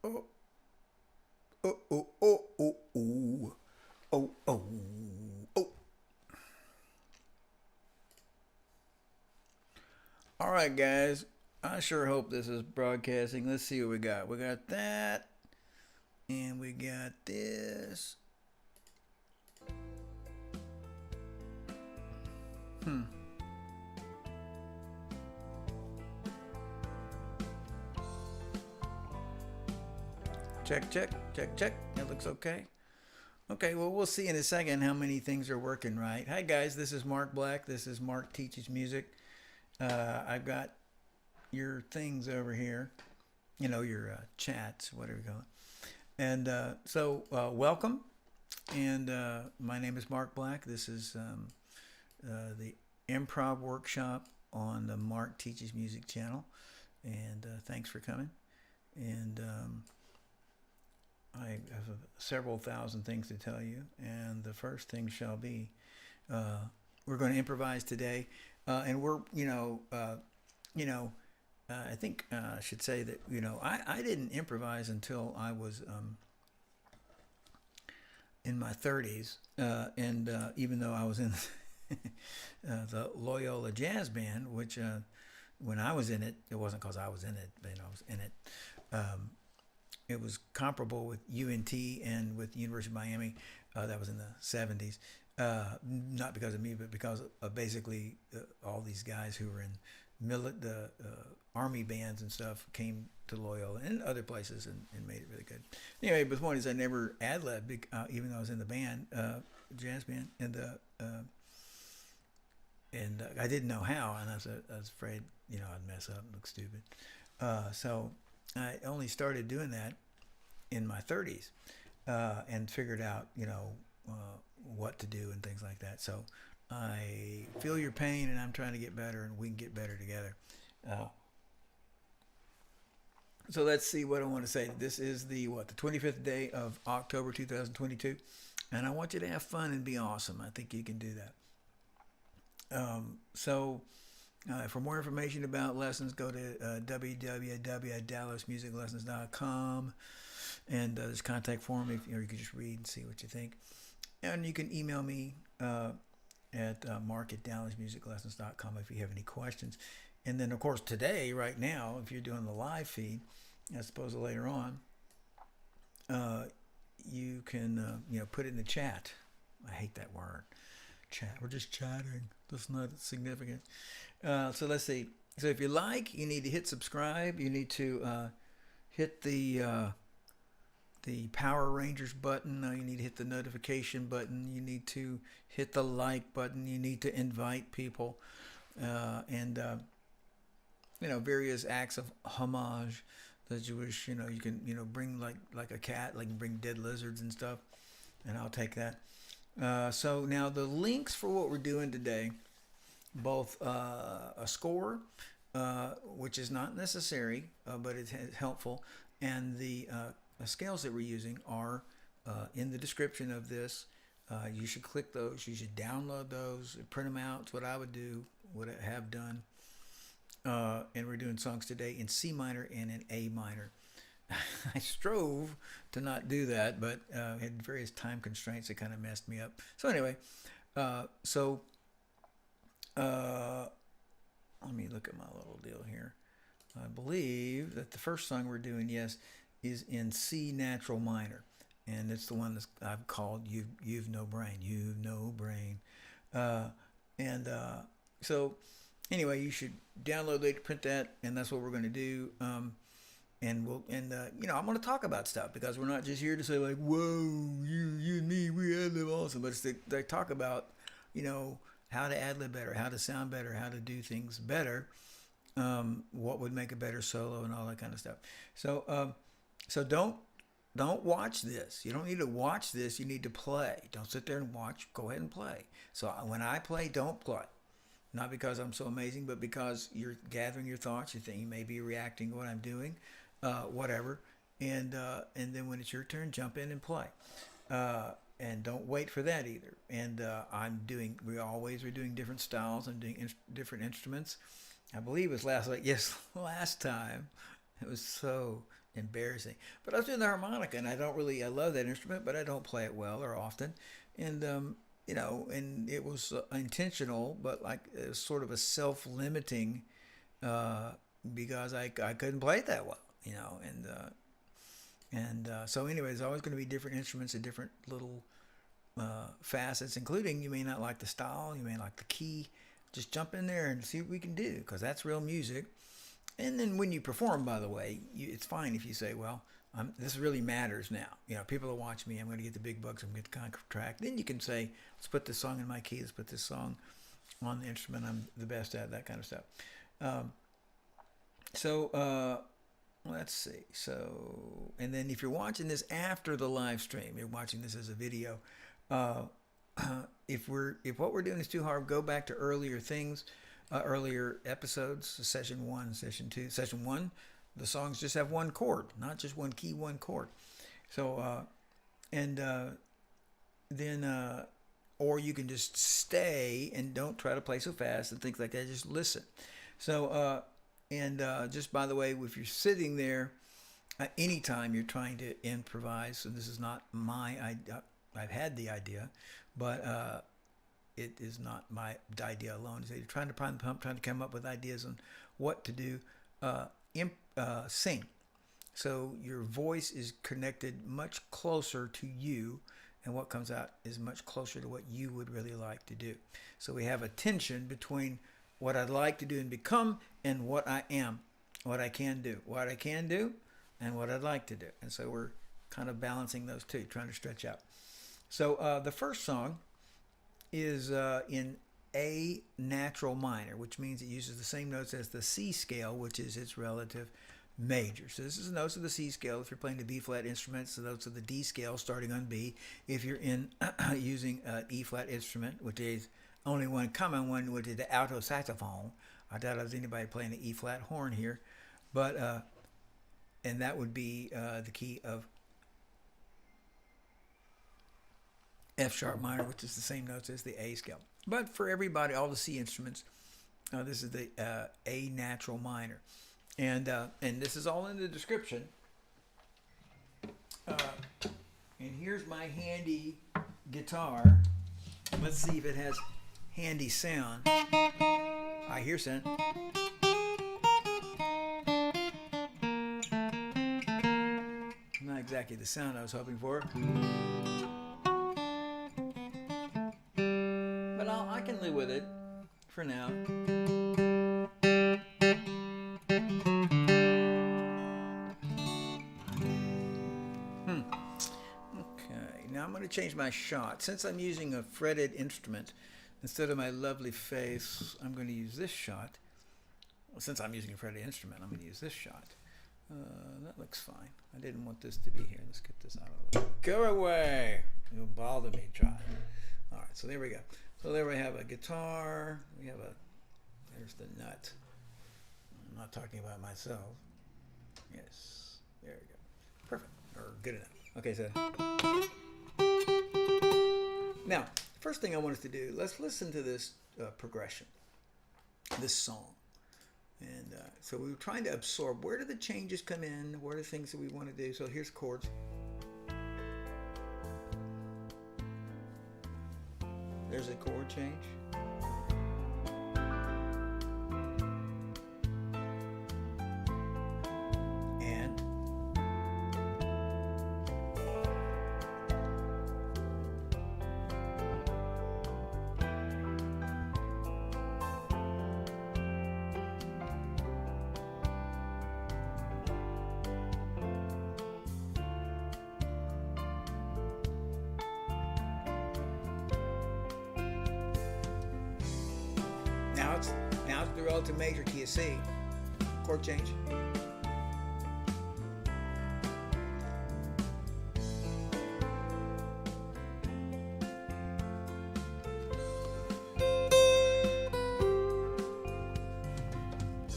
Oh, oh, oh, oh, oh, oh, oh, oh, oh. All right, guys. I sure hope this is broadcasting. Let's see what we got. We got that, and we got this. Hmm. Check, check, check, check. It looks okay. Okay, well, we'll see in a second how many things are working right. Hi, guys. This is Mark Black. This is Mark Teaches Music. I've got your things over here, your chats, whatever you call it. And welcome. And my name is Mark Black. This is the Improv Workshop on the Mark Teaches Music channel. And thanks for coming. And I have several thousand things to tell you. And the first thing shall be we're going to improvise today. And we're, I think I should say that, I didn't improvise until I was in my 30s. And even though I was in the Loyola Jazz Band, which when I was in it, it wasn't because I was in it, but I was in it. It was comparable with UNT and with University of Miami. That was in the 70s. Not because of me, but because of basically all these guys who were in the army bands and stuff came to Loyola and other places and made it really good. Anyway, but the point is I never ad-libbed, even though I was in the band, jazz band, and I didn't know how, and I was afraid, I'd mess up and look stupid. So I only started doing that in my 30s and figured out, what to do and things like that. So I feel your pain, and I'm trying to get better, and we can get better together. So let's see what I want to say. This is the 25th day of October 2022, and I want you to have fun and be awesome. I think you can do that. For more information about lessons, go to www.dallasmusiclessons.com, and there's a contact form, or you can just read and see what you think. And you can email me at mark@dallasmusiclessons.com if you have any questions. And then, of course, today, right now, if you're doing the live feed, I suppose later on, you can put it in the chat. I hate that word, chat. We're just chatting. That's not significant. So let's see. So if you like, you need to hit subscribe. You need to hit the Power Rangers button. You need to hit the notification button. You need to hit the like button. You need to invite people, and various acts of homage that you wish. You can bring like a cat, like bring dead lizards and stuff, and I'll take that. So now the links for what we're doing today, both a score, which is not necessary, but it's helpful, and the scales that we're using are in the description of this. You should click those. You should download those, print them out. It's what I would do, what I have done. And we're doing songs today in C minor and in A minor. I strove to not do that, but had various time constraints that kind of messed me up. So anyway, let me look at my little deal here. I believe that the first song we're doing, yes, is in C natural minor, and it's the one that I've called "You've No Brain." You've no brain, so anyway, you should download it, print that, and that's what we're going to do. I'm going to talk about stuff because we're not just here to say like, "Whoa, you and me, we ad lib awesome," but it's to talk about, how to ad lib better, how to sound better, how to do things better, what would make a better solo, and all that kind of stuff. So don't watch this. You don't need to watch this. You need to play. Don't sit there and watch. Go ahead and play. So when I play, don't play. Not because I'm so amazing, but because you're gathering your thoughts. You think you may be reacting to what I'm doing, whatever. And then when it's your turn, jump in and play. And don't wait for that either. And we're doing different styles. I'm doing different instruments. I believe it was last time. It was so embarrassing. But I was doing the harmonica, and I love that instrument, but I don't play it well or often. And, and it was intentional, but like it was sort of a self-limiting because I couldn't play it that well, so anyway, there's always going to be different instruments and different little facets, including you may not like the style, you may like the key. Just jump in there and see what we can do, because that's real music. And then when you perform, by the way, it's fine if you say, well, this really matters now. People are watching me. I'm going to get the big bucks. I'm going to get the contract. Then you can say, let's put this song in my key. Let's put this song on the instrument I'm the best at, that kind of stuff. Let's see. So, and then if you're watching this after the live stream, you're watching this as a video. If what we're doing is too hard, go back to earlier things, earlier episodes, session 1, session 2. Session 1, the songs just have one chord, not just one key, one chord. So, or you can just stay and don't try to play so fast and things like that. Just listen. So, just by the way, if you're sitting there, anytime you're trying to improvise, so this is not my idea. I've had the idea, but it is not my idea alone. So you're trying to prime the pump, trying to come up with ideas on what to do. Sing. So your voice is connected much closer to you, and what comes out is much closer to what you would really like to do. So we have a tension between what I'd like to do and become and what I am, what I can do, and what I'd like to do. And so we're kind of balancing those two, trying to stretch out. So the first song is in A natural minor, which means it uses the same notes as the C scale, which is its relative major. So this is the notes of the C scale. If you're playing the B flat instruments, the notes of the D scale starting on B. If you're in using an E flat instrument, which is only one common one, which is the alto saxophone. I doubt there's anybody playing the E flat horn here, but and that would be the key of F sharp minor, which is the same notes as the A scale. But for everybody, all the C instruments, this is the A natural minor, and this is all in the description. And here's my handy guitar. Let's see if it has handy sound. I hear sound. Not exactly the sound I was hoping for. But I can live with it for now. Okay, now I'm going to change my shot. Since I'm using a fretted instrument, instead of my lovely face, I'm going to use this shot. Well, since I'm using a fretted instrument, I'm going to use this shot. That looks fine. I didn't want this to be here. Let's get this out of the way. Go away! You'll bother me, child. All right, so there we go. So there we have a guitar. There's the nut. I'm not talking about myself. Yes, there we go. Perfect, or good enough. Okay, so now, first thing I want us to do, let's listen to this progression, this song. And so we were trying to absorb, where do the changes come in? What are the things that we want to do? So here's chords. There's a chord change. And now it's the relative major key of C. Chord change.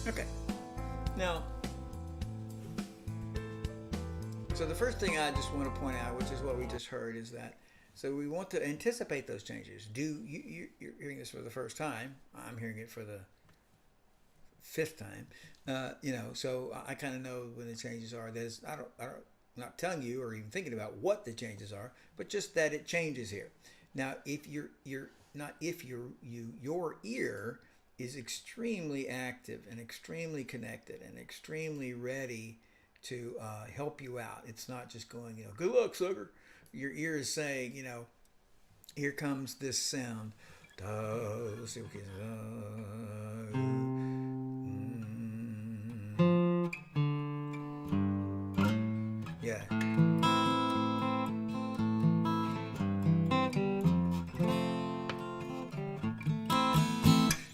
Okay. Now, so the first thing I just want to point out, which is what we just heard, is that so we want to anticipate those changes. You're hearing this for the first time. I'm hearing it for the fifth time. So I kind of know when the changes are. I'm not telling you or even thinking about what the changes are, but just that it changes here. Now, if you're not if your ear is extremely active and extremely connected and extremely ready to help you out. It's not just going, good luck, sucker. Your ear is saying, here comes this sound. Let's see what it is. Yeah.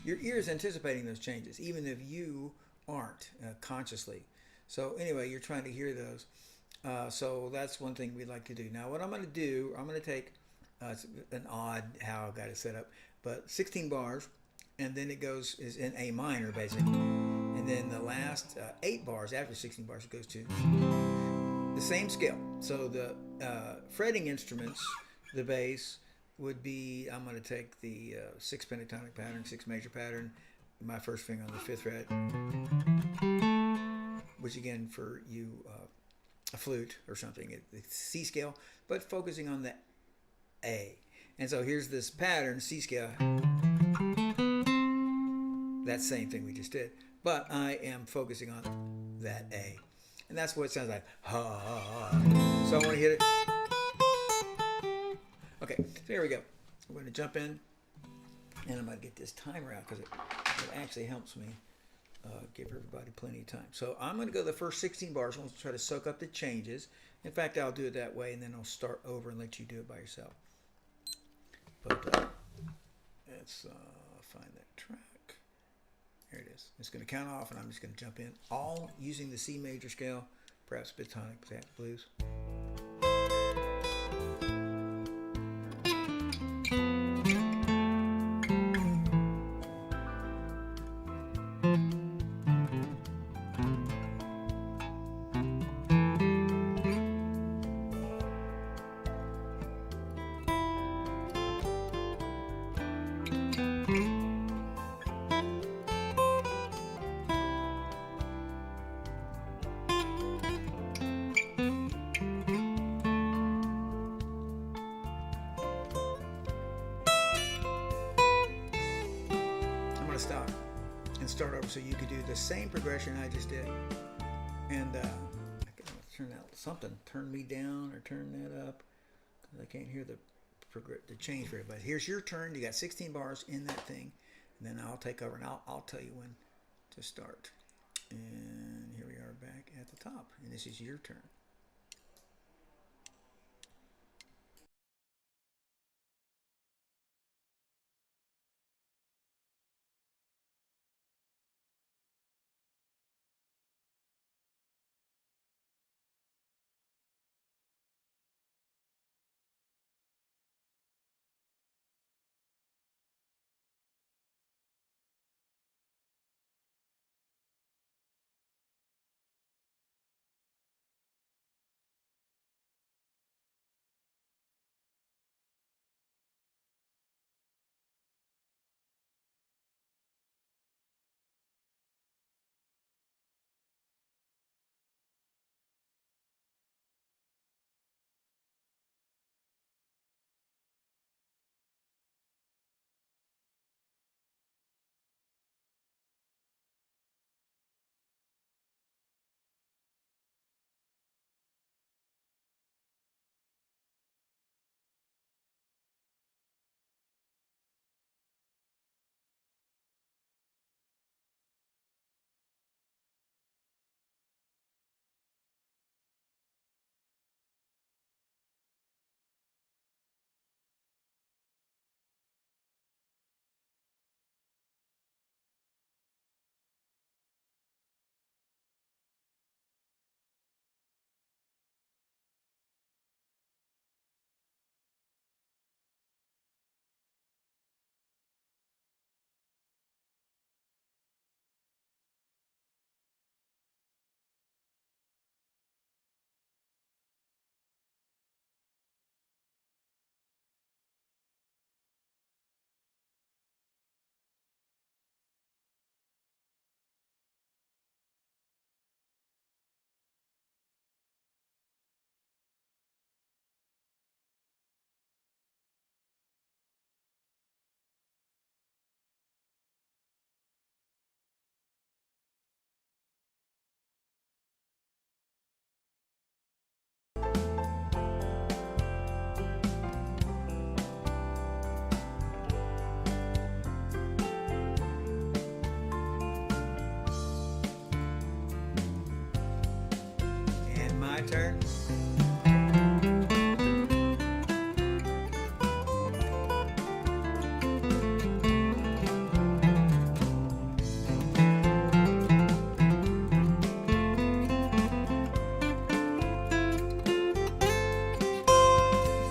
Your ear is anticipating those changes, even if you aren't consciously. So anyway, you're trying to hear those. So that's one thing we'd like to do. Now, what I'm going to do, I'm going to take it's an odd how I got it set up, but 16 bars, and then it goes is in A minor basically, and then the last 8 bars after 16 bars it goes to the same scale. So the fretting instruments, the bass would be, I'm going to take the 6 pentatonic pattern, 6 major pattern, my first finger on the 5th fret, which again for you a flute or something, it's C scale, but focusing on the A. And so here's this pattern, C scale, that same thing we just did, but I am focusing on that A. And that's what it sounds like. So I want to hit it. Okay, so here we go. I'm going to jump in, and I'm going to get this timer out because it actually helps me give everybody plenty of time. So I'm going to go the first 16 bars. I'm going to try to soak up the changes. In fact, I'll do it that way, and then I'll start over and let you do it by yourself. But let's find that track. Here it is. It's going to count off, and I'm just going to jump in, all using the C major scale, perhaps pentatonic blues. Stop and start over so you could do the same progression I just did. And I gotta turn out something, turn me down or turn that up because I can't hear the change very much. Here's your turn. You got 16 bars in that thing, and then I'll take over and I'll tell you when to start. And here we are back at the top, and this is your turn. turn.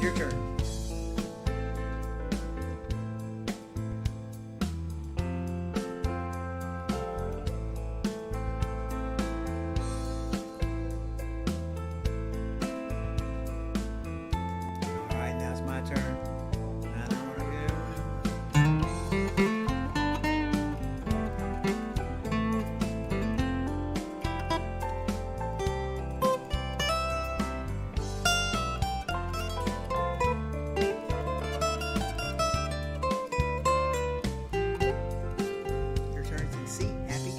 Your turn. All right, now it's my turn. I know what I'm doing. Your turn to C. Happy.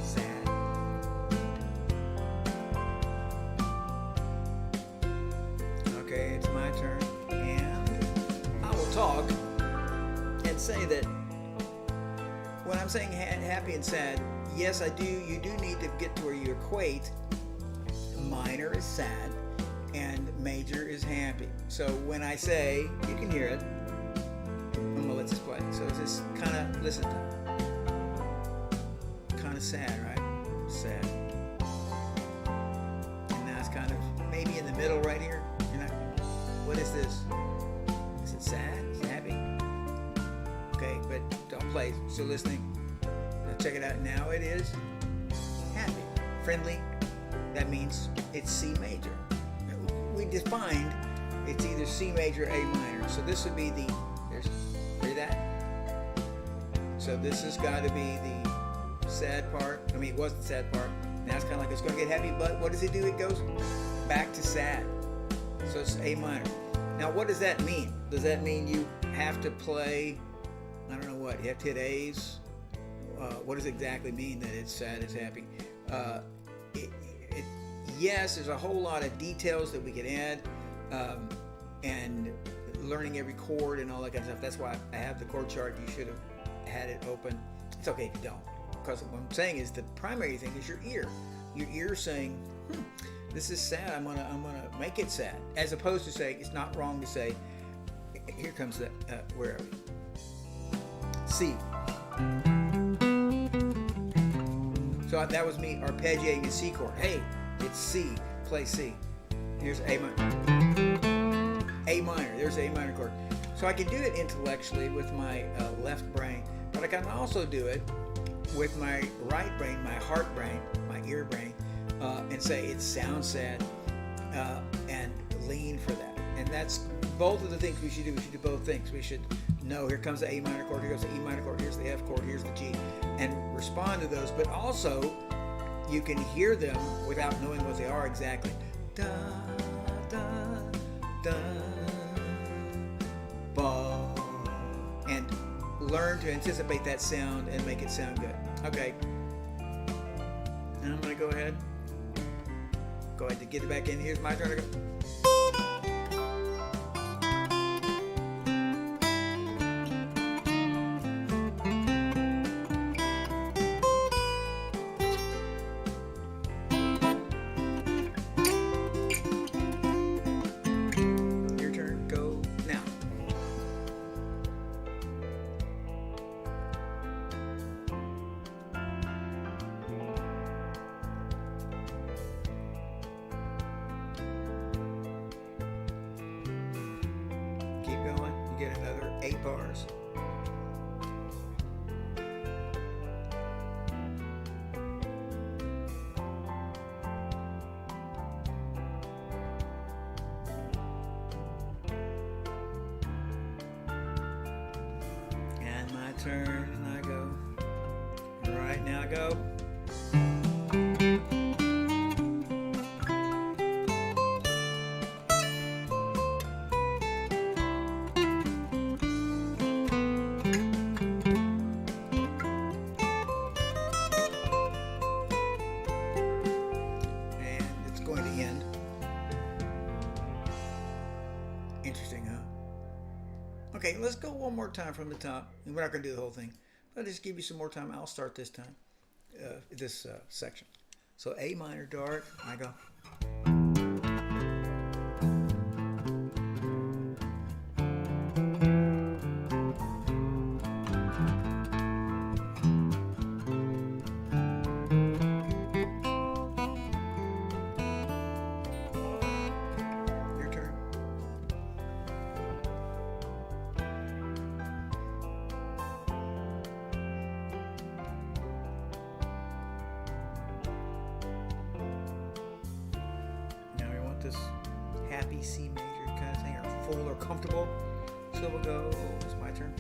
Sad. Okay, it's my turn, and I will talk and say that when I'm saying happy and sad, yes, I do. You do need to get to where you equate minor is sad and major is happy. So when I say, you can hear it. I'm gonna let this play. So it's just kind of listen. Kind of sad, right? Sad. And now it's kind of maybe in the middle right here. You're not. What is this? Is it sad? Is it happy? Okay, but don't play. Still listening. Now check it out. Now it is happy, friendly. That means it's C major. We defined it's either C major or A minor. So this would be the, hear that? So this has got to be the sad part. I mean, it was the sad part. Now it's kind of like it's going to get heavy, but what does it do? It goes back to sad. So it's A minor. Now what does that mean? Does that mean you have to play, I don't know what, you have to hit A's? What does it exactly mean that it's sad, it's happy? Yes, there's a whole lot of details that we can add, and learning every chord and all that kind of stuff. That's why I have the chord chart. You should have had it open. It's okay if you don't, because what I'm saying is the primary thing is your ear. Your ear saying, this is sad. I'm gonna make it sad, as opposed to saying it's not wrong to say. Here comes the where are we? C. So that was me arpeggiating a C chord. Hey, it's C. Play C. Here's A minor. A minor. There's A minor chord. So I can do it intellectually with my left brain, but I can also do it with my right brain, my heart brain, my ear brain, and say it sounds sad, and lean for that. And that's both of the things we should do. We should do both things. We should know here comes the A minor chord, here goes the E minor chord, here's the F chord, here's the G, and respond to those. But also, you can hear them without knowing what they are exactly. Da, da, da, ba, and learn to anticipate that sound and make it sound good. Okay. And I'm going to go ahead to get it back in. Here's my turn to go. Get another 8 bars. And my turn, and I go. All right, now I go. Interesting, huh? Okay, let's go one more time from the top. And we're not going to do the whole thing, but I'll just give you some more time. I'll start this time, this section. So A minor dark, I go. Your turn. Now we want this happy C major kind of thing, or full or comfortable. So we'll go, it's my turn.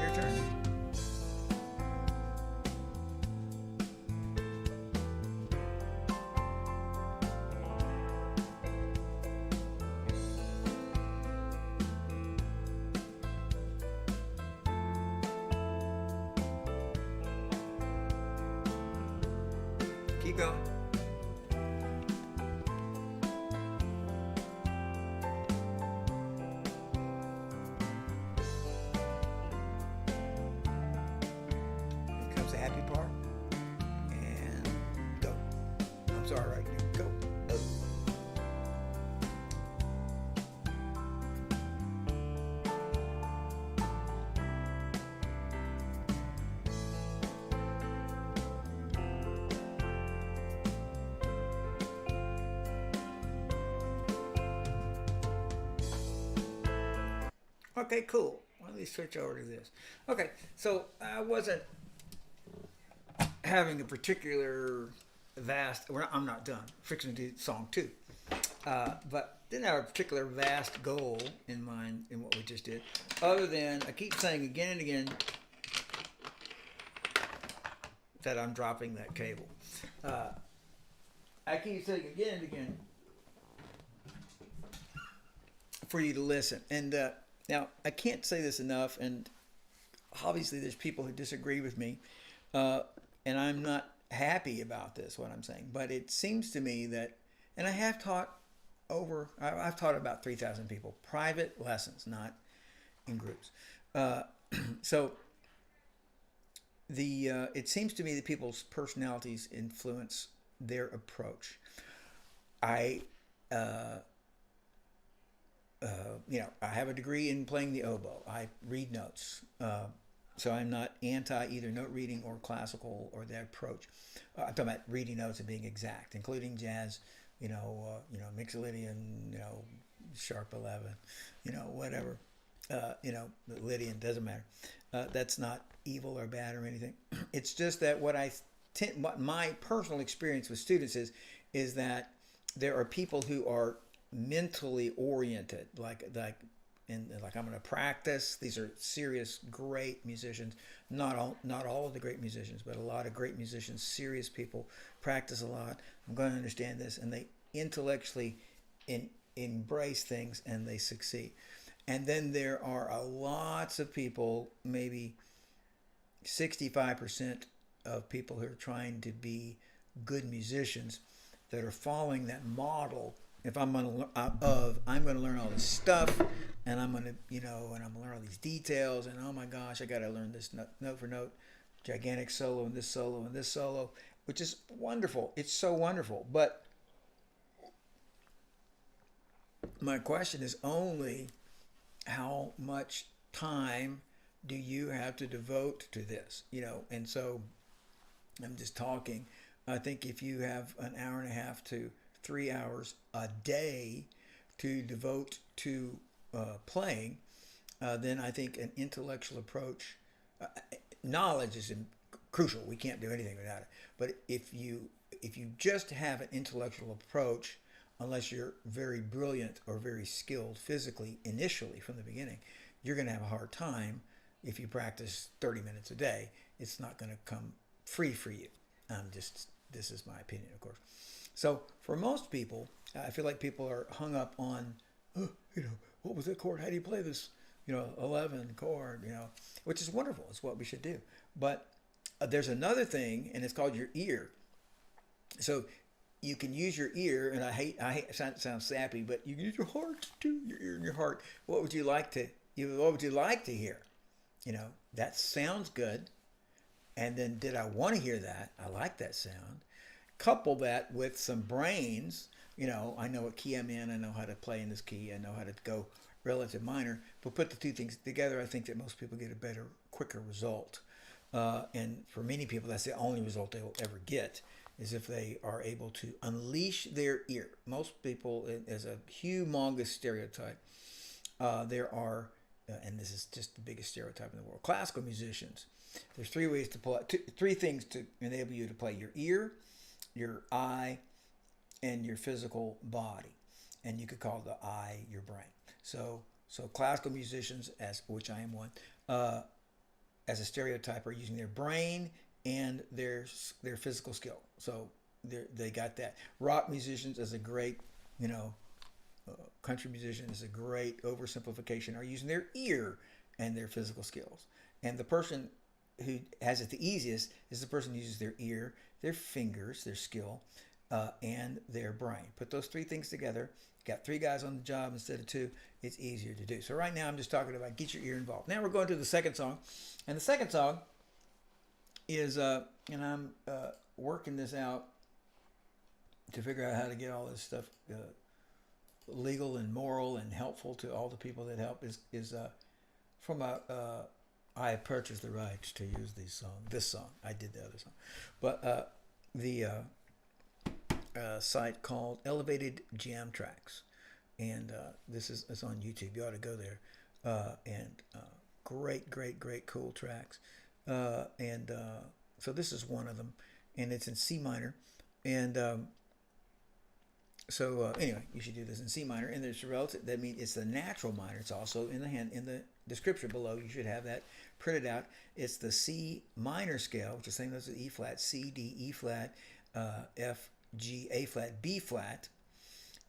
Your turn. Keep going. Here comes the happy part. And go. I'm sorry, right here. Go. Okay, cool. Let me switch over to this. Okay, so I wasn't having a particular vast. Well, I'm not done. Fixing to do song two, but didn't have a particular vast goal in mind in what we just did, other than I keep saying again and again that I'm dropping that cable. I keep saying again and again for you to listen. And now, I can't say this enough, and obviously there's people who disagree with me, and I'm not happy about this, what I'm saying, but it seems to me that, and I have taught I've taught about 3,000 people, private lessons, not in groups. So it seems to me that people's personalities influence their approach. I have a degree in playing the oboe. I read notes. So I'm not anti either note reading or classical or that approach. I'm talking about reading notes and being exact, including jazz, Mixolydian, sharp 11, whatever, Lydian, doesn't matter. That's not evil or bad or anything. It's just that what my personal experience with students is that there are people who are mentally oriented, like I'm going to practice. These are serious, great musicians. Not all of the great musicians, but a lot of great musicians, serious people, practice a lot. I'm going to understand this, and they intellectually embrace things, and they succeed. And then there are lots of people, maybe 65% of people who are trying to be good musicians, that are following that model. If I'm going to learn all this stuff, and I'm going to, and I'm going to learn all these details, and oh my gosh, I got to learn this note for note, gigantic solo and this solo and this solo, which is wonderful. It's so wonderful. But my question is only, how much time do you have to devote to this? And so I'm just talking. I think if you have an hour and a half to 3 hours a day to devote to playing, then I think an intellectual approach, knowledge is crucial. We can't do anything without it. But if you just have an intellectual approach, unless you're very brilliant or very skilled physically initially from the beginning, you're going to have a hard time. If you practice 30 minutes a day, it's not going to come free for you. This is my opinion, of course. So for most people, I feel like people are hung up on, what was that chord? How do you play this? 11 chord, which is wonderful. It's what we should do. But there's another thing, and it's called your ear. So you can use your ear, and I hate it sounds sappy, but you can use your heart too, your ear and your heart. What would you like to hear? That sounds good. And then, did I want to hear that? I like that sound. Couple that with some brains. I know what key I'm in. I know how to play in this key. I know how to go relative minor. But put the two things together, I think that most people get a better, quicker result. And for many people, that's the only result they will ever get, is if they are able to unleash their ear. Most people, as a humongous stereotype, there are, and this is just the biggest stereotype in the world, classical musicians. There's three things to enable you to play: your ear, your eye, and your physical body. And you could call the eye your brain. So classical musicians, which I am one, as a stereotype, are using their brain and their physical skill. So they got that. Rock musicians, as a great, country musician, is a great oversimplification, are using their ear and their physical skills. And the person who has it the easiest is the person who uses their ear, their fingers, their skill, and their brain. Put those three things together. Got three guys on the job instead of two. It's easier to do. So right now I'm just talking about get your ear involved. Now we're going to the second song. And the second song is, and I'm working this out to figure out how to get all this stuff legal and moral and helpful to all the people that help, is from I purchased the rights to use this song. I did the other song. But the site called Elevated Jam Tracks. And it's on YouTube. You ought to go there. And great, cool tracks. So this is one of them. And it's in C minor. And anyway, you should do this in C minor. And there's relative. That means it's the natural minor. It's also in the description below. You should have that printed out. It's the C minor scale, which is the same as the E flat, C, D, E flat, F, G, A flat, B flat.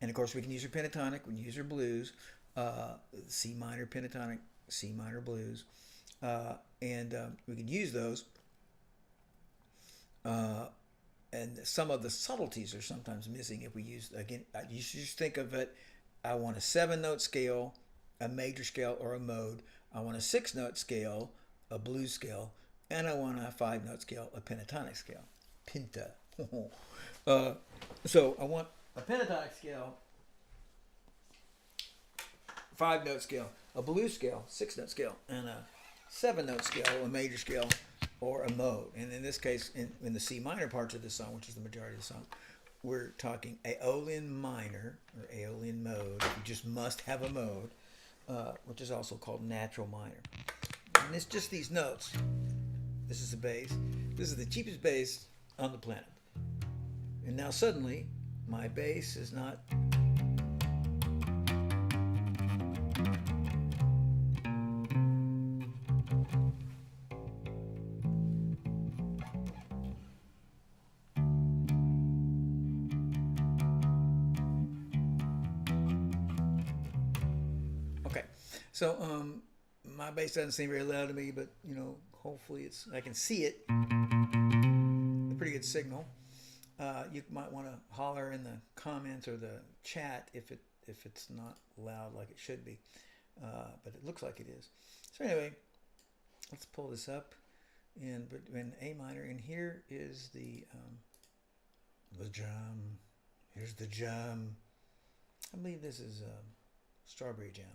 And of course, we can use our pentatonic. We can use our blues, C minor pentatonic, C minor blues, and we can use those. And some of the subtleties are sometimes missing if we use, again, you should just think of it. I want a 7-note scale, a major scale, or a mode. I want a 6-note scale, a blues scale, and I want a 5-note scale, a pentatonic scale. Penta. So I want a pentatonic scale, 5-note scale, a blues scale, 6-note scale, and a 7-note scale, a major scale, or a mode. And in this case, in the C minor parts of the song, which is the majority of the song, we're talking Aeolian minor or Aeolian mode. You just must have a mode, which is also called natural minor. And it's just these notes. This is the bass. This is the cheapest bass on the planet. And now suddenly, my bass is not... Okay, so my bass doesn't seem very loud to me, but hopefully I can see it. A pretty good signal. You might want to holler in the comments or the chat if it's not loud like it should be, but it looks like it is. So anyway, let's pull this up in A minor, and here is the jam. Here's the jam. I believe this is Strawberry Jam.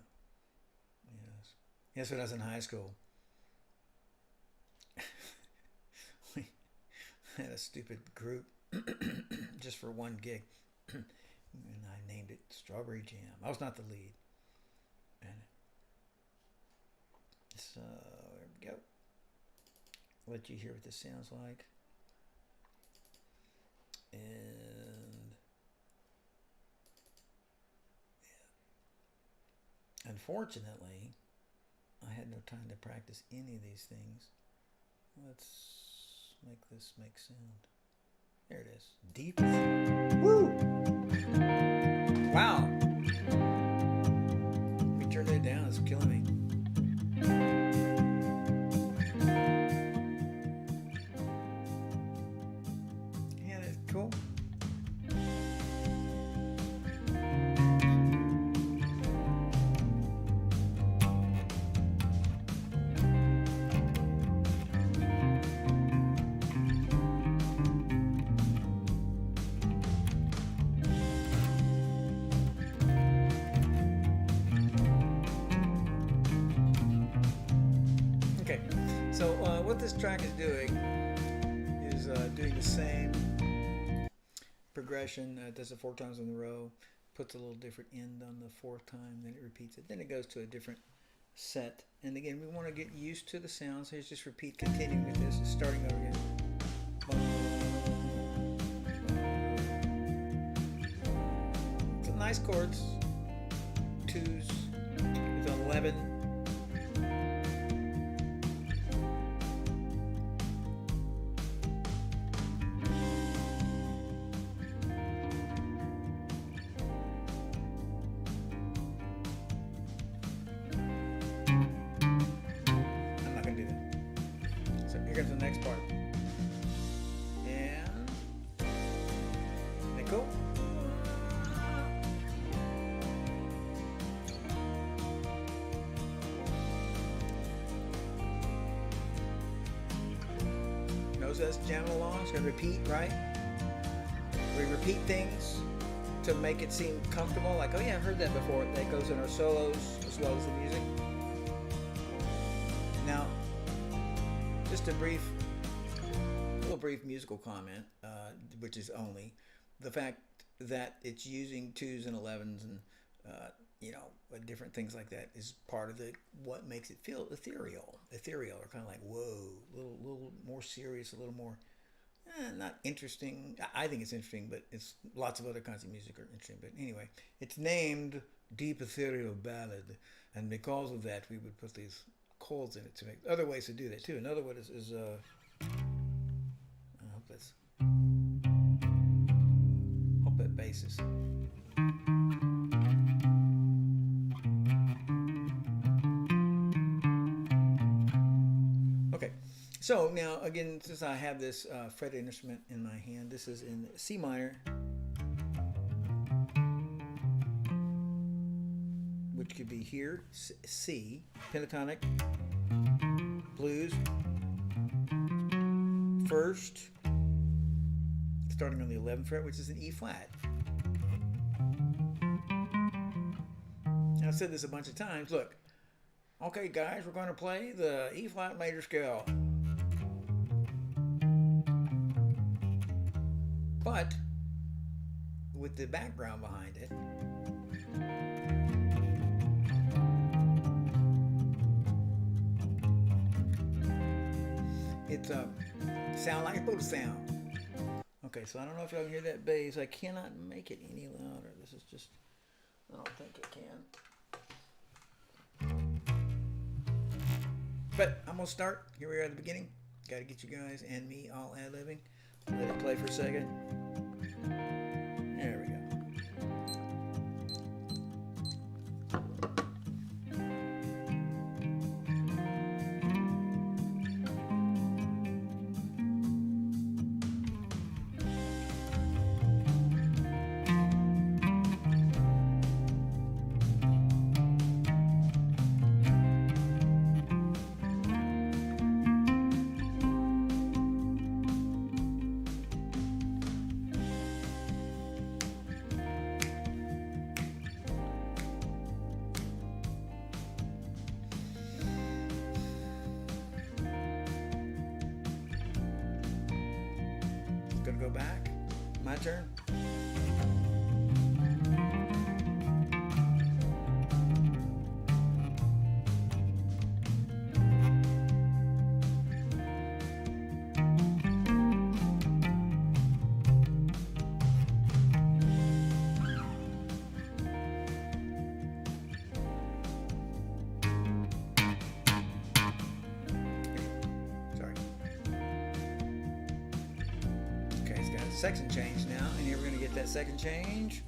Yes, when I was in high school, we had a stupid group just for one gig, and I named it Strawberry Jam. I was not the lead. And so there we go. I'll let you hear what this sounds like. And yeah. Unfortunately, I had no time to practice any of these things. Let's make this make sound. There it is. Deep. Woo! Wow. Let me what this track is doing is doing the same progression. Does it 4 times in a row, puts a little different end on the 4th time, then it repeats it, then it goes to a different set. And again, we want to get used to the sounds. Here's just repeat, continuing with this, starting over again. Some nice chords, 2s with 11. Here's the next part. And go. Notice that's jamming along. It's going to repeat, right? We repeat things to make it seem comfortable. Like, oh yeah, I've heard that before. That goes in our solos as well as the music. Now, just a little brief musical comment, which is only the fact that it's using 2s and 11s and different things like that is part of what makes it feel ethereal. Ethereal, or kind of like whoa, a little more serious, a little more not interesting. I think it's interesting, but it's lots of other kinds of music are interesting. But anyway, it's named Deep Ethereal Ballad, and because of that, we would put these chords in it to make other ways to do that too. Another one is I hope that bass is. Okay, so now again, since I have this fretted instrument in my hand, this is in C minor, which could be here, C, pentatonic, blues, first, starting on the 11th fret, which is an E flat. And I've said this a bunch of times. Look, okay guys, we're going to play the E flat major scale. But with the background behind it, it's sound like it's supposed to sound. Okay, so I don't know if y'all can hear that bass. I cannot make it any louder. This is just, I don't think it can. But I'm gonna start. Here we are at the beginning. Got to get you guys and me all ad-libbing. Let it play for a second. There we go. Gonna go back. My turn. Section change now, and here we're going to get that second change.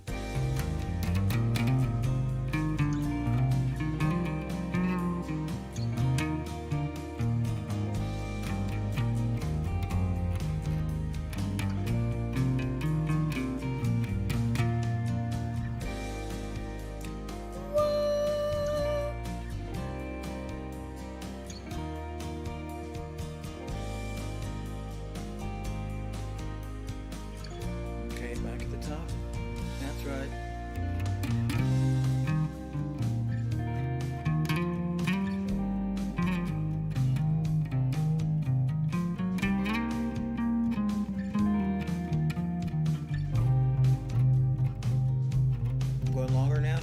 Back at the top. That's going longer now.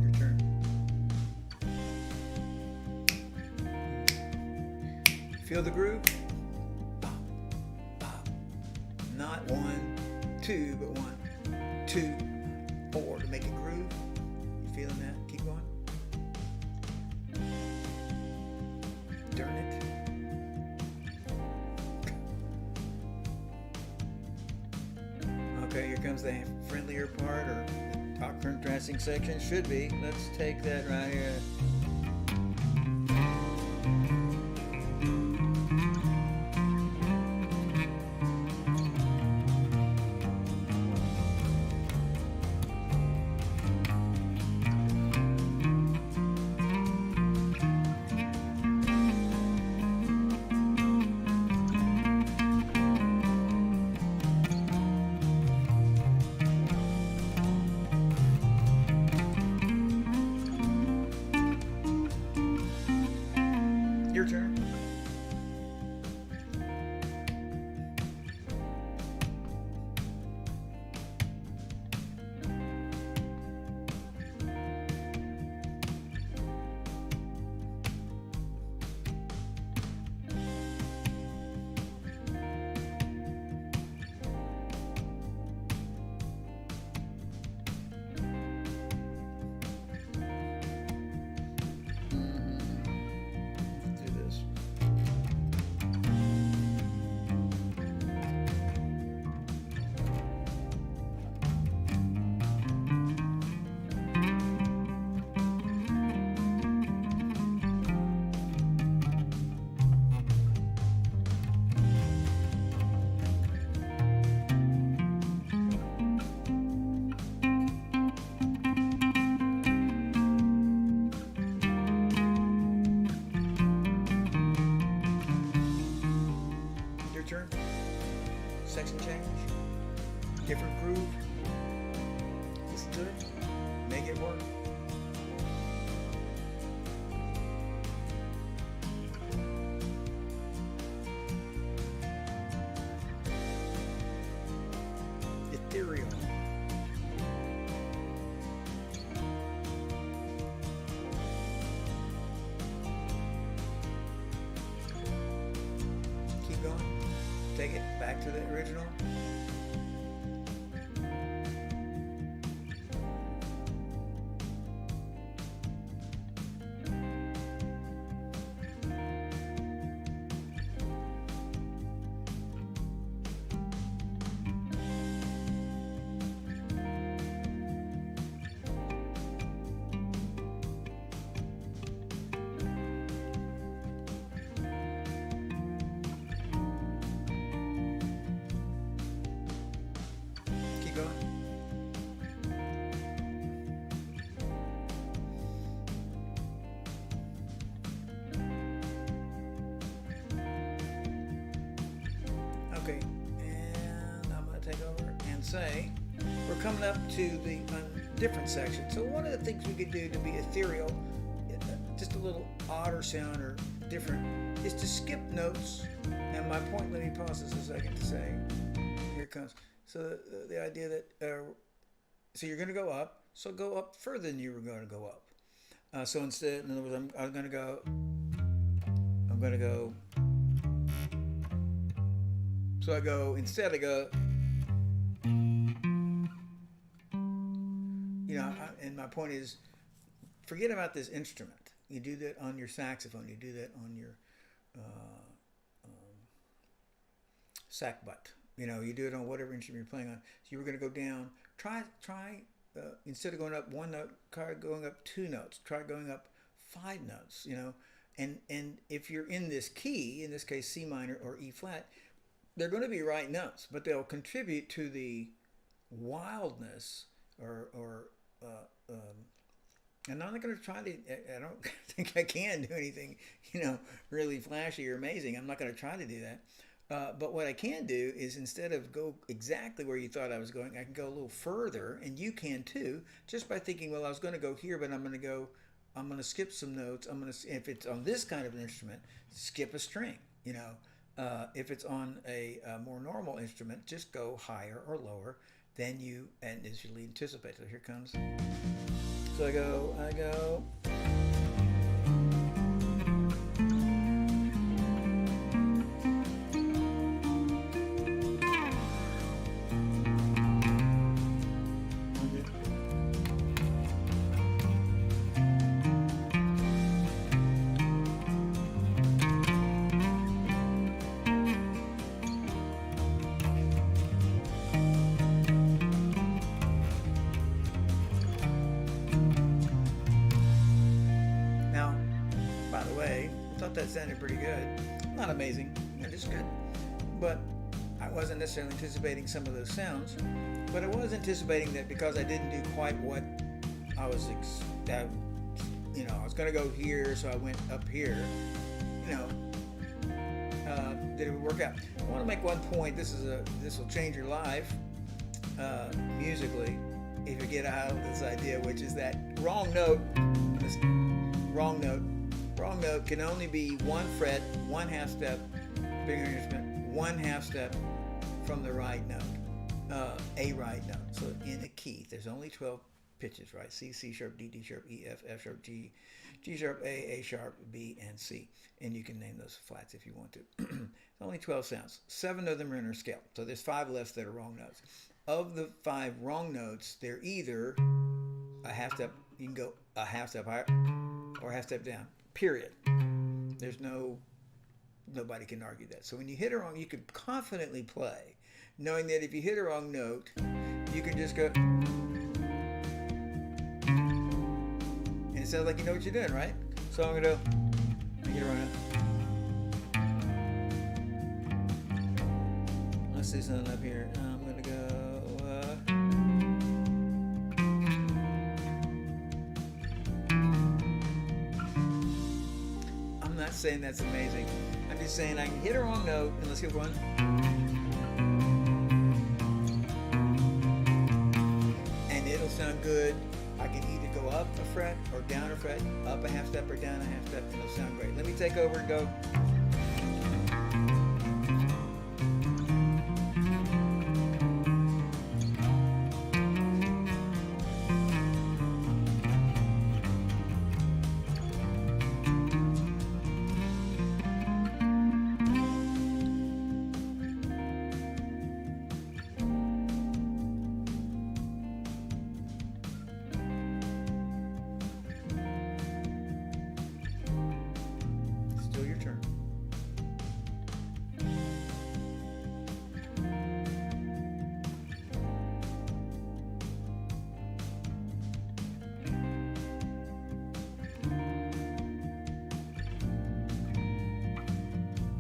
Your turn. Feel the groove? Not 1, 2, but 1, 2, 4 to make it groove. You feeling that? Keep going. Darn it. Okay, here comes the friendlier part, or the talk contrasting section. Should be. Let's take that right here. Your turn. Turn. Section change. Different groove. Listen to it. Make it work. Ethereal. Keep going. Take it back to the original. Okay, and I'm going to take over and say we're coming up to the different section. So one of the things we could do to be ethereal, just a little odder sound or different, is to skip notes. And my point, let me pause this a second to say, here it comes. So the idea that, so you're going to go up, so go up further than you were going to go up. So instead, in other words, I'm going to go, so I go, instead I go, you know, and my point is, forget about this instrument. You do that on your saxophone, you do that on your sack butt. You know, you do it on whatever instrument you're playing on. So you were going to go down, try instead of going up one note, try going up 2 notes, try going up 5 notes, you know. And if you're in this key, in this case C minor or E flat, they're going to be right notes, but they'll contribute to the wildness and I'm not going to try to, I don't think I can do anything, you know, really flashy or amazing. I'm not going to try to do that. But what I can do is instead of go exactly where you thought I was going, I can go a little further, and you can too, just by thinking, well, I was going to go here, but I'm going to skip some notes. If it's on this kind of an instrument, skip a string. If it's on a more normal instrument, just go higher or lower than you initially anticipate. So here comes. So I go. Now, by the way, I thought that sounded pretty good. Not amazing, just good. But I wasn't necessarily anticipating some of those sounds. But I was anticipating that because I didn't do quite what I was, I was going to go here, so I went up here. Did it work out? I want to make one point. This will change your life musically if you get out of this idea, which is that wrong note can only be 1 fret, 1/2 step, bigger instrument, 1/2 step from the right note, a right note. So in a key, there's only 12 pitches, right? C, C sharp, D, D sharp, E, F, F sharp, G, G sharp, A sharp, B, and C. And you can name those flats if you want to. It's only 12 sounds. 7 of them are in our scale. So there's 5 less that are wrong notes. Of the 5 wrong notes, they're either a 1/2 step, you can go a 1/2 step higher or a 1/2 step down, period. There's nobody can argue that. So when you hit a wrong, you can confidently play, knowing that if you hit a wrong note, you can just go, and it sounds like you know what you're doing, right? So I'm gonna hit a wrong note. Let's do something up here. I'm gonna go. I'm not saying that's amazing. I'm just saying I can hit a wrong note, and let's get going. And it'll sound good. I can either go up a fret or down a fret, up a 1/2 step or down a 1/2 step, and it'll sound great. Let me take over and go. Still your turn.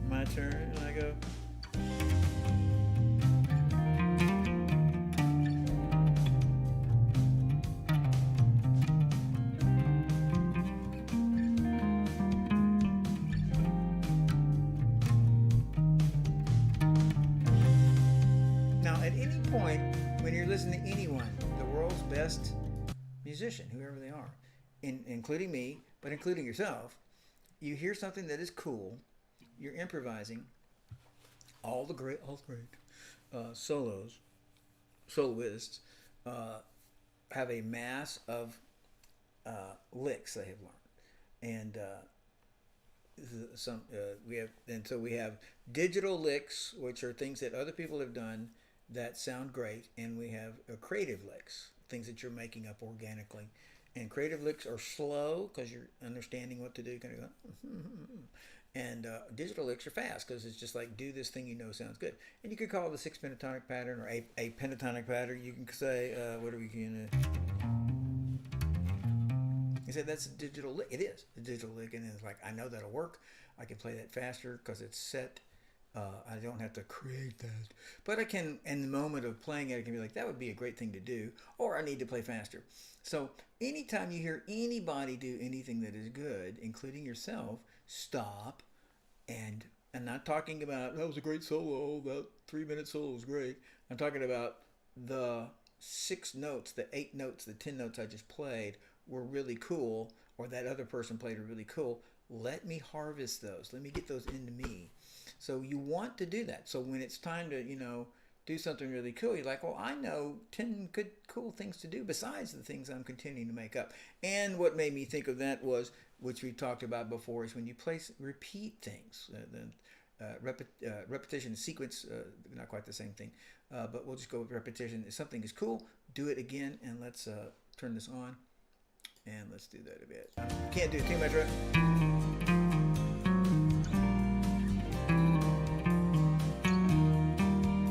My turn, and I go. Now, at any point when you're listening to anyone, the world's best musician, whoever they are, including me, but including yourself, you hear something that is cool, you're improvising. All the great soloists have a mass of licks they have learned, and we have digital licks, which are things that other people have done that sound great, and we have creative licks, things that you're making up organically. And creative licks are slow because you're understanding what to do, kind of go, and digital licks are fast because it's just like do this thing you know sounds good. And you could call it the 6 pentatonic pattern or a pentatonic pattern. You can say what are we going to? You say that's a digital lick. It is a digital lick, and it's like I know that'll work. I can play that faster because it's set. I don't have to create that, but I can, in the moment of playing it, I can be like, that would be a great thing to do, or I need to play faster. So anytime you hear anybody do anything that is good, including yourself, stop and I'm not talking about that was a great solo, that 3 minute solo was great. I'm talking about the 6 notes, the 8 notes, the 10 notes I just played were really cool, or that other person played were really cool. Let me harvest those. Let me get those into me. So you want to do that. So when it's time to, do something really cool, you're like, well, I know 10 good, cool things to do besides the things I'm continuing to make up. And what made me think of that was, which we talked about before, is when you repeat things. Repetition and sequence, not quite the same thing, but we'll just go with repetition. If something is cool, do it again, and let's turn this on, and let's do that a bit. Can't do too much, right?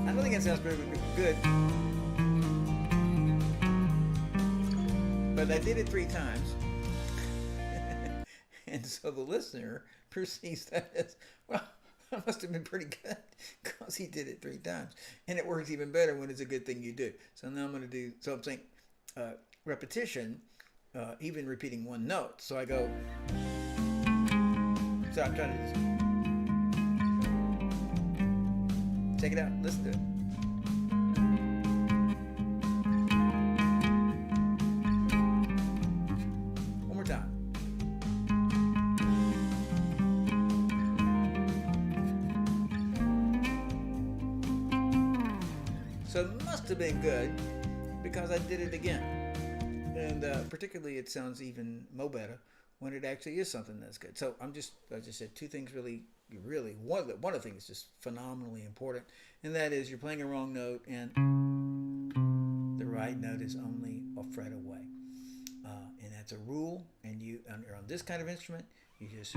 I don't think it sounds very good, but I did it 3 times, and so the listener perceives that as, well, that must have been pretty good because he did it 3 times. And it works even better when it's a good thing you do. So now I'm going to do, so I'm saying repetition, even repeating 1 note. So I go, so I'm trying to do this. Check it out. Listen to it. One more time. So it must have been good because I did it again. And particularly it sounds even more better when it actually is something that's good. So I just said 2 things really, one of the things just phenomenally important. And that is you're playing a wrong note and the right note is only a fret away. And that's a rule. And you're on this kind of instrument, you just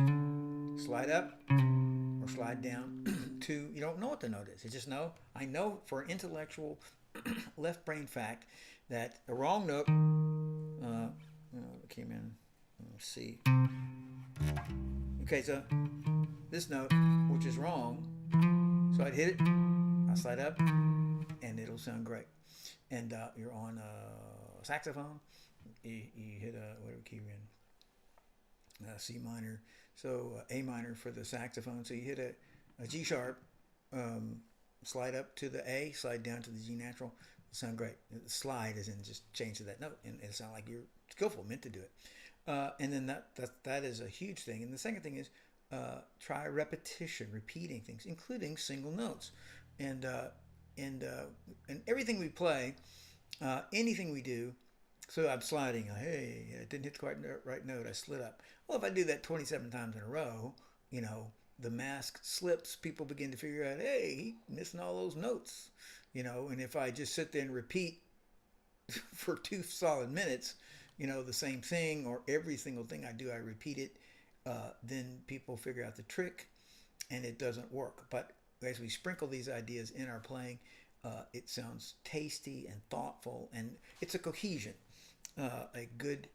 slide up or slide down to, you don't know what the note is. You just know, I know for an intellectual left brain fact that a wrong note, came in, C. Okay, so this note, which is wrong, so I'd hit it, I'll slide up, and it'll sound great. And you're on a saxophone, you hit whatever key you're in, C minor, so A minor for the saxophone, so you hit a G sharp, slide up to the A, slide down to the G natural, it'll sound great. The slide is in just change to that note, and it'll sound like you're skillful, meant to do it. And then that is a huge thing. And the second thing is try repetition, repeating things, including single notes. And everything we play, anything we do, so I'm sliding, hey, I didn't hit the quite right note, I slid up. Well, if I do that 27 times in a row, the mask slips, people begin to figure out, hey, he missing all those notes, and if I just sit there and repeat for 2 solid minutes, the same thing, or every single thing I do, I repeat it, then people figure out the trick and it doesn't work. But as we sprinkle these ideas in our playing, it sounds tasty and thoughtful, and it's a cohesion. A good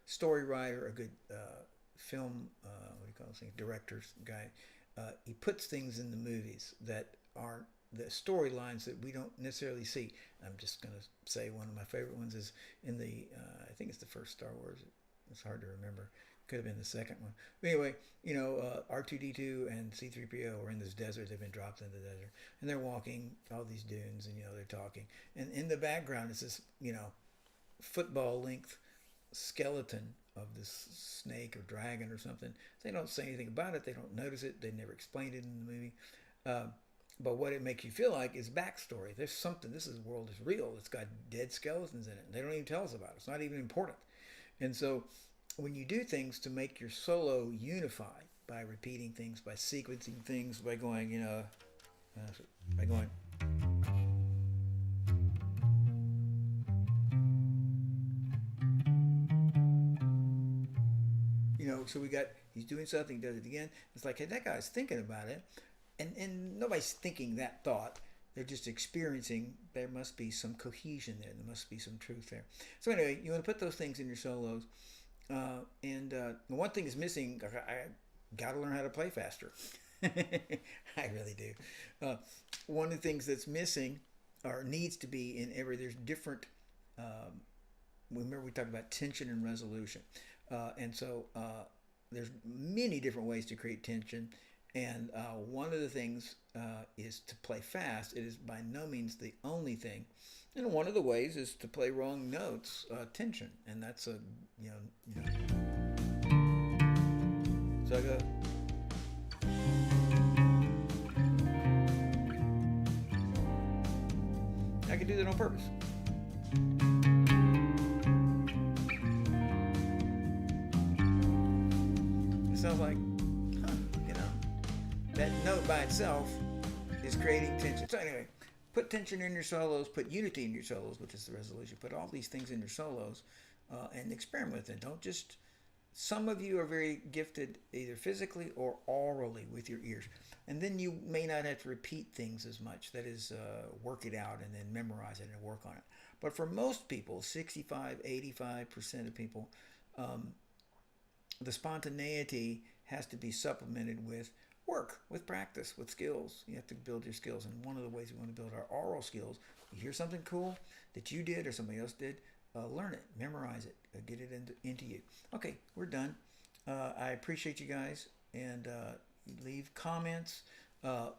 story writer, a good film, what do you call this thing, director's guy, he puts things in the movies that aren't the storylines that we don't necessarily see. I'm just going to say one of my favorite ones is in the, I think it's the first Star Wars. It's hard to remember. Could have been the second one. But anyway, R2-D2 and C-3PO are in this desert. They've been dropped into the desert. And they're walking all these dunes and, they're talking. And in the background is this, football length skeleton of this snake or dragon or something. They don't say anything about it. They don't notice it. They never explained it in the movie. But what it makes you feel like is backstory. There's something, this world is real. It's got dead skeletons in it. They don't even tell us about it. It's not even important. And so when you do things to make your solo unified by repeating things, by sequencing things, by going, by going. So he's doing something, does it again. It's like, hey, that guy's thinking about it. And nobody's thinking that thought. They're just experiencing there must be some cohesion there. There must be some truth there. So anyway, you want to put those things in your solos. And one thing is missing. I got to learn how to play faster. I really do. One of the things that's missing or needs to be in there's different, remember we talked about tension and resolution. And so there's many different ways to create tension, and one of the things is to play fast. It is by no means the only thing, and one of the ways is to play wrong notes, tension, and that's a you know. So I go. I can do that on purpose. It sounds like, that note by itself is creating tension. So anyway, put tension in your solos, put unity in your solos, which is the resolution. Put all these things in your solos and experiment with it. Don't just, some of you are very gifted either physically or orally with your ears. And then you may not have to repeat things as much. That is, work it out and then memorize it and work on it. But for most people, 65, 85% of people, the spontaneity has to be supplemented with work, with practice, with skills. You have to build your skills. And one of the ways we want to build our oral skills, you hear something cool that you did or somebody else did, learn it, memorize it, get it into you. Okay, we're done. I appreciate you guys, and leave comments.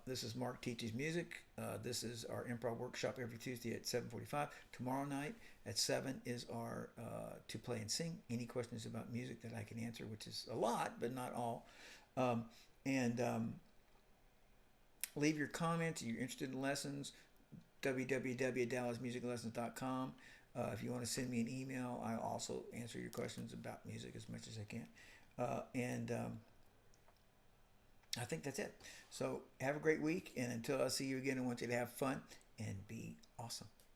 This is Mark Teaches Music. This is our improv workshop every Tuesday at 7:45. Tomorrow night at 7 is our to play and sing. Any questions about music that I can answer, which is a lot, but not all. Leave your comments. If you're interested in lessons, www.dallasmusiclessons.com. If you want to send me an email, I'll also answer your questions about music as much as I can. I think that's it. So have a great week, and until I see you again, I want you to have fun and be awesome.